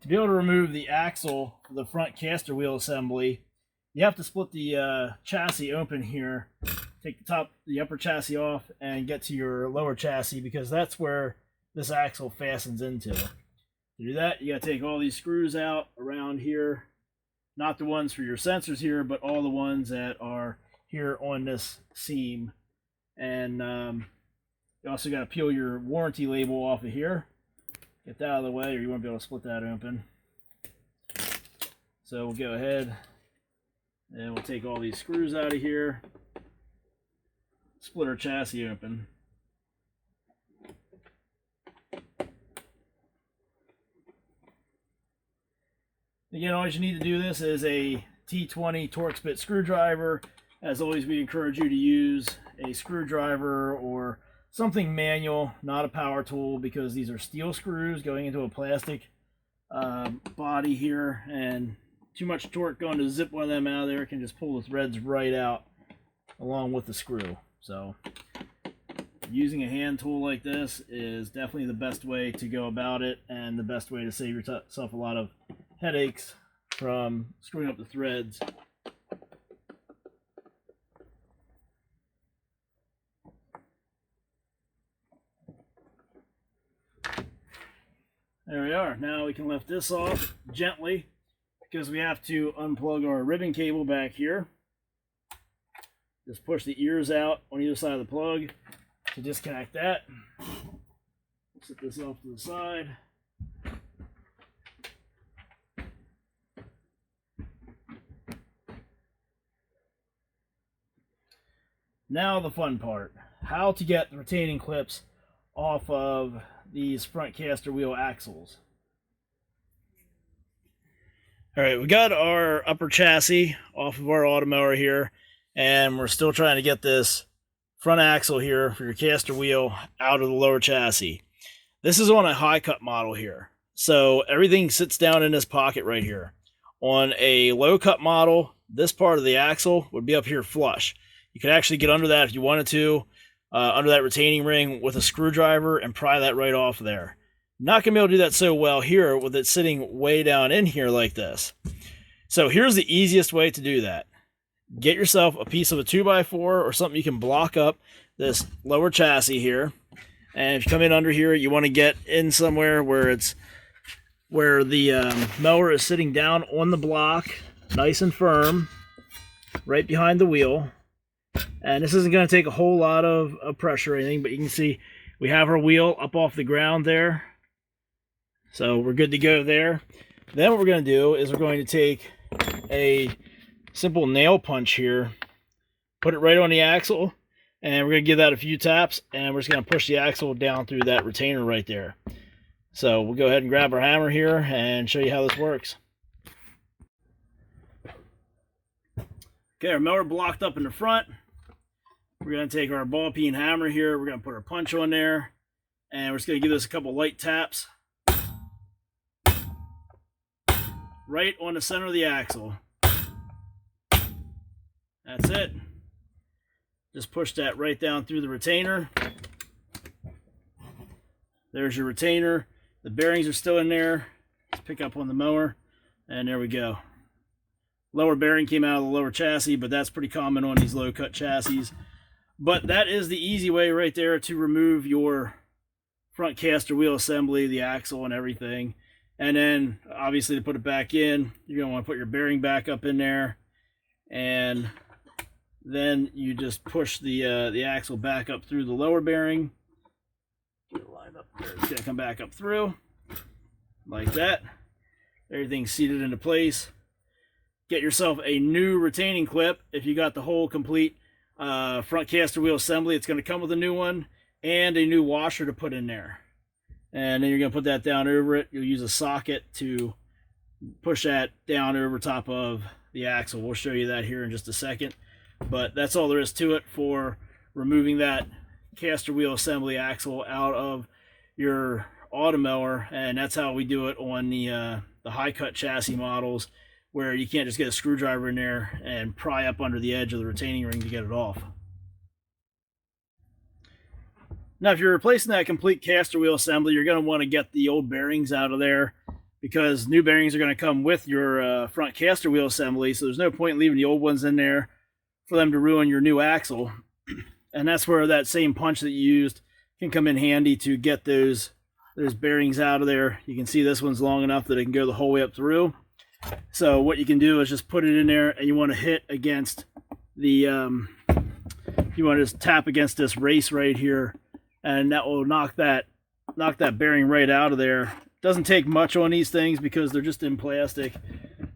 To be able to remove the axle for the front caster wheel assembly, you have to split the chassis open here, take the upper chassis off, and get to your lower chassis, because that's where this axle fastens into. To do that, you got to take all these screws out around here, not the ones for your sensors here, but all the ones that are here on this seam. And you also got to peel your warranty label off of here. Get that out of the way, or you won't be able to split that open. So we'll go ahead and we'll take all these screws out of here, split our chassis open. Again, all you need to do this is a T20 Torx bit screwdriver. As always, we encourage you to use a screwdriver or something manual, not a power tool, because these are steel screws going into a plastic body here, and too much torque going to zip one of them out of there can just pull the threads right out along with the screw. So using a hand tool like this is definitely the best way to go about it, and the best way to save yourself a lot of headaches from screwing up the threads. There we are. Now we can lift this off gently, because we have to unplug our ribbon cable back here. Just push the ears out on either side of the plug to disconnect that. Set this off to the side. Now the fun part. How to get the retaining clips off of these front caster wheel axles. Alright, we got our upper chassis off of our Automower here, and we're still trying to get this front axle here for your caster wheel out of the lower chassis. This is on a high cut model here, so everything sits down in this pocket right here. On a low cut model, this part of the axle would be up here flush. You could actually get under that if you wanted to, under that retaining ring with a screwdriver, and pry that right off there. Not going to be able to do that so well here with it sitting way down in here like this. So here's the easiest way to do that. Get yourself a piece of a 2x4 or something you can block up this lower chassis here. And if you come in under here, you want to get in somewhere where the mower is sitting down on the block, nice and firm, right behind the wheel. And this isn't going to take a whole lot of pressure or anything, but you can see we have our wheel up off the ground there. So we're good to go there. Then what we're going to do is we're going to take a simple nail punch here, put it right on the axle, and we're going to give that a few taps, and we're just going to push the axle down through that retainer right there. So we'll go ahead and grab our hammer here and show you how this works. Okay, our mower blocked up in the front. We're going to take our ball peen hammer here. We're going to put our punch on there, and we're just going to give this a couple light taps right on the center of the axle. That's it. Just push that right down through the retainer. There's your retainer. The bearings are still in there. Let's pick up on the mower, and there we go. Lower bearing came out of the lower chassis, but that's pretty common on these low cut chassis. But that is the easy way right there to remove your front caster wheel assembly, the axle and everything. And then obviously to put it back in, you're going to want to put your bearing back up in there, and then you just push the axle back up through the lower bearing. Get it lined up there. It's going to come back up through like that. Everything's seated into place. Get yourself a new retaining clip if you got the whole complete front caster wheel assembly. It's going to come with a new one and a new washer to put in there. And then you're going to put that down over it. You'll use a socket to push that down over top of the axle. We'll show you that here in just a second. But that's all there is to it for removing that caster wheel assembly axle out of your Automower. And that's how we do it on the high cut chassis models, where you can't just get a screwdriver in there and pry up under the edge of the retaining ring to get it off. Now, if you're replacing that complete caster wheel assembly, you're going to want to get the old bearings out of there, because new bearings are going to come with your front caster wheel assembly, so there's no point in leaving the old ones in there for them to ruin your new axle. And that's where that same punch that you used can come in handy to get those bearings out of there. You can see this one's long enough that it can go the whole way up through. So what you can do is just put it in there, and you want to hit against the you want to just tap against this race right here, and that will knock that bearing right out of there. Doesn't take much on these things because they're just in plastic,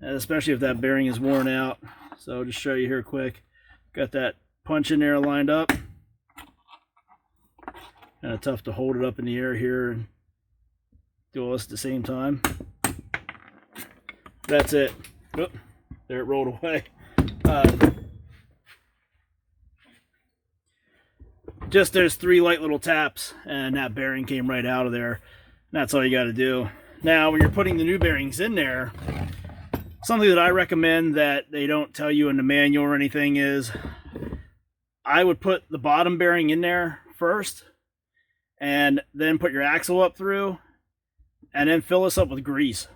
and especially if that bearing is worn out. So I'll just show you here quick. Got that punch in there lined up. Kind of tough to hold it up in the air here and do all this at the same time. That's it. Oop, there it rolled away. Just there's 3 light little taps, and that bearing came right out of there. And that's all you got to do. Now, when you're putting the new bearings in there, something that I recommend that they don't tell you in the manual or anything is, I would put the bottom bearing in there first, and then put your axle up through, and then fill this up with grease.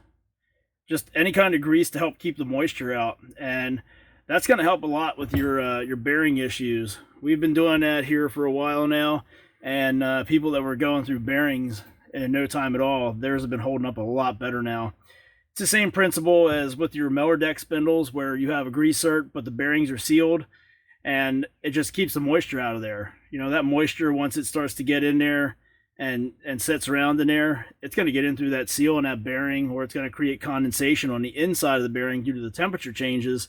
Just any kind of grease to help keep the moisture out, and that's going to help a lot with your bearing issues. We've been doing that here for a while now, and people that were going through bearings in no time at all, theirs have been holding up a lot better now. It's the same principle as with your mower deck spindles, where you have a grease zert, but the bearings are sealed, and it just keeps the moisture out of there. You know, that moisture, once it starts to get in there and sits around in there, it's going to get in through that seal and that bearing, or it's going to create condensation on the inside of the bearing due to the temperature changes,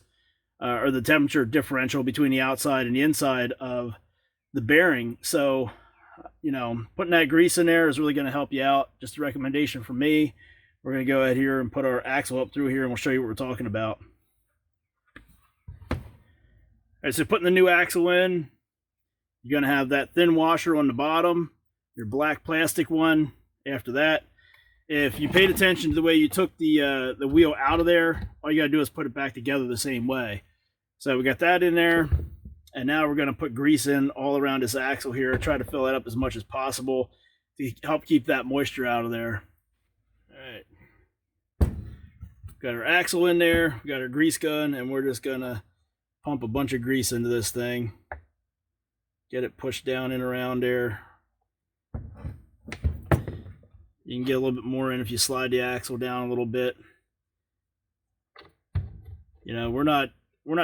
or the temperature differential between the outside and the inside of the bearing. So, you know, putting that grease in there is really going to help you out. Just a recommendation from me. We're going to go ahead here and put our axle up through here, and we'll show you what we're talking about. All right, so putting the new axle in, you're going to have that thin washer on the bottom, your black plastic one after that. If you paid attention to the way you took the wheel out of there, all you got to do is put it back together the same way. So we got that in there, and now we're going to put grease in all around this axle here. Try to fill that up as much as possible to help keep that moisture out of there. All right. Got our axle in there, we got our grease gun, and we're just going to pump a bunch of grease into this thing. Get it pushed down and around there. You can get a little bit more in if you slide the axle down a little bit. You know, we're not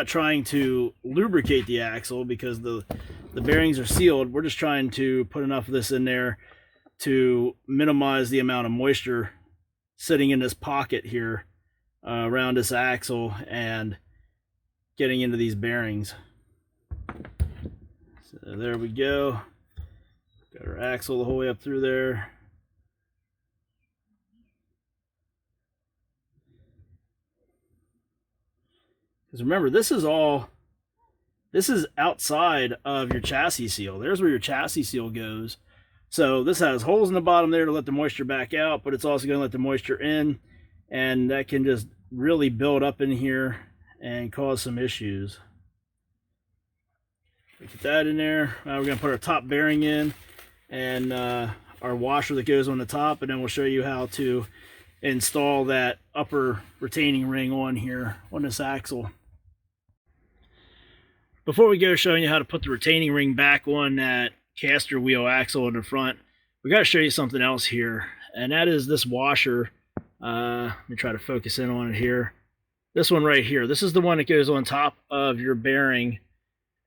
trying to lubricate the axle because the bearings are sealed. We're just trying to put enough of this in there to minimize the amount of moisture sitting in this pocket here around this axle and getting into these bearings. So there we go. Got our axle the whole way up through there. Because remember, this is outside of your chassis seal. There's where your chassis seal goes. So this has holes in the bottom there to let the moisture back out, but it's also going to let the moisture in, and that can just really build up in here and cause some issues. Get that in there. Now we're going to put our top bearing in, and our washer that goes on the top, and then we'll show you how to install that upper retaining ring on here on this axle. Before we go showing you how to put the retaining ring back on that caster wheel axle in the front, we got to show you something else here, and that is this washer. Let me try to focus in on it here. This one right here, this is the one that goes on top of your bearing,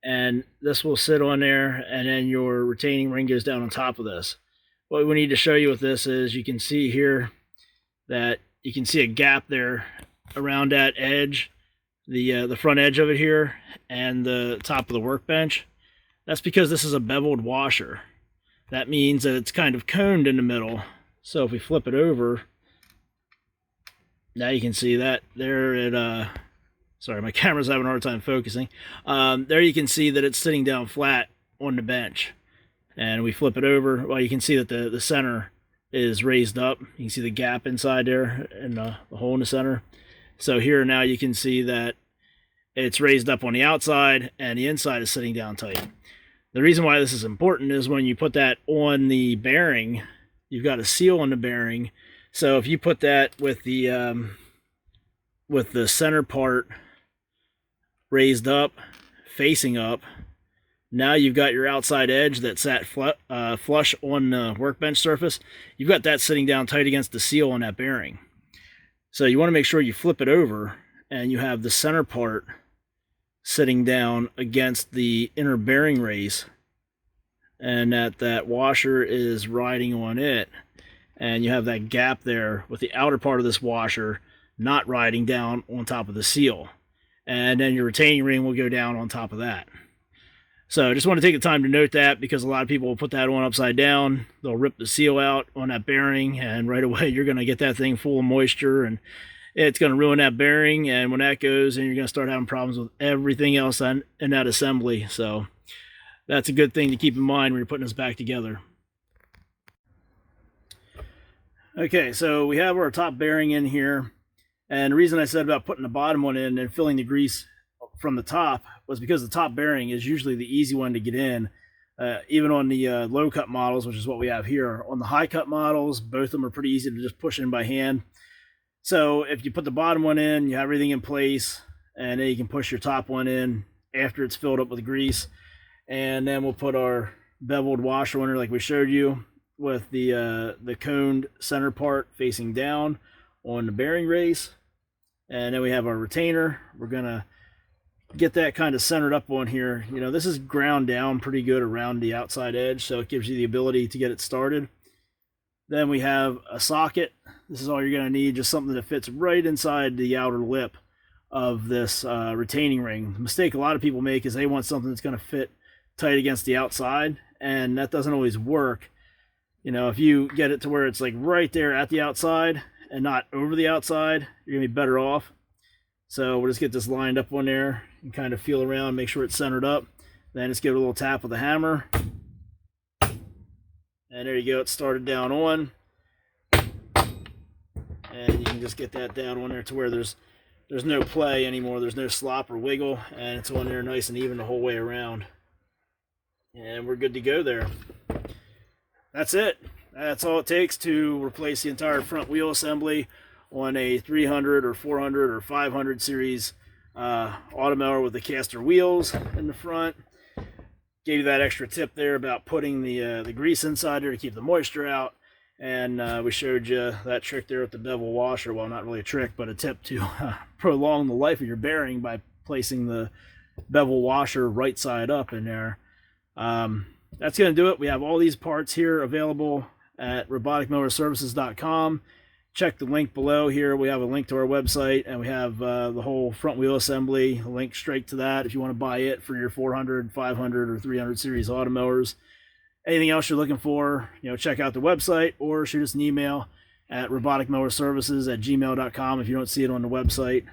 and this will sit on there, and then your retaining ring goes down on top of this. What we need to show you with this is, you can see here that you can see a gap there around that edge, the front edge of it here, and the top of the workbench. That's because this is a beveled washer. That means that it's kind of coned in the middle. So if we flip it over, now you can see that there it, sorry, my camera's having a hard time focusing. There you can see that it's sitting down flat on the bench. And we flip it over, well, you can see that the center is raised up. You can see the gap inside there and the hole in the center. So here now you can see that it's raised up on the outside and the inside is sitting down tight. The reason why this is important is when you put that on the bearing, you've got a seal on the bearing So if you put that with the center part raised up, facing up, now you've got your outside edge that sat flush on the workbench surface. You've got that sitting down tight against the seal on that bearing. So you want to make sure you flip it over and you have the center part sitting down against the inner bearing race, and that washer is riding on it, and you have that gap there with the outer part of this washer not riding down on top of the seal, and then your retaining ring will go down on top of that. So I just want to take the time to note that, because a lot of people will put that on upside down. They'll rip the seal out on that bearing, and right away you're going to get that thing full of moisture, and it's going to ruin that bearing. And when that goes, then you're going to start having problems with everything else in that assembly. So that's a good thing to keep in mind when you're putting this back together. Okay, so we have our top bearing in here. And the reason I said about putting the bottom one in and filling the grease from the top was because the top bearing is usually the easy one to get in, even on the low cut models, which is what we have here. On the high cut models, both of them are pretty easy to just push in by hand. So if you put the bottom one in, you have everything in place, and then you can push your top one in after it's filled up with grease. And then we'll put our beveled washer on there like we showed you, with the coned center part facing down on the bearing race. And then we have our retainer. We're gonna get that kind of centered up on here. You know, this is ground down pretty good around the outside edge, so it gives you the ability to get it started. Then we have a socket. This is all you're going to need, just something that fits right inside the outer lip of this retaining ring. The mistake a lot of people make is they want something that's going to fit tight against the outside, and that doesn't always work. You know, if you get it to where it's like right there at the outside and not over the outside, you're going to be better off. So we'll just get this lined up on there and kind of feel around, make sure it's centered up. Then just give it a little tap with a hammer. And there you go, it's started down on. And you can just get that down on there to where there's no play anymore, there's no slop or wiggle, and it's on there nice and even the whole way around. And we're good to go there. That's it. That's all it takes to replace the entire front wheel assembly on a 300 or 400 or 500 series Automower with the caster wheels in the front. Gave you that extra tip there about putting the grease inside there to keep the moisture out, and we showed you that trick there with the bevel washer. Well, not really a trick, but a tip to prolong the life of your bearing by placing the bevel washer right side up in there. That's going to do it. We have all these parts here available at roboticmowerservices.com. Check the link below here. We have a link to our website, and we have the whole front wheel assembly, a link straight to that if you want to buy it for your 400, 500, or 300 series Automowers. Anything else you're looking for, you know, check out the website or shoot us an email at roboticmowerservices@gmail.com if you don't see it on the website.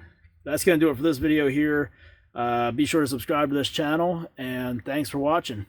That's going to do it for this video here. Be sure to subscribe to this channel, and thanks for watching.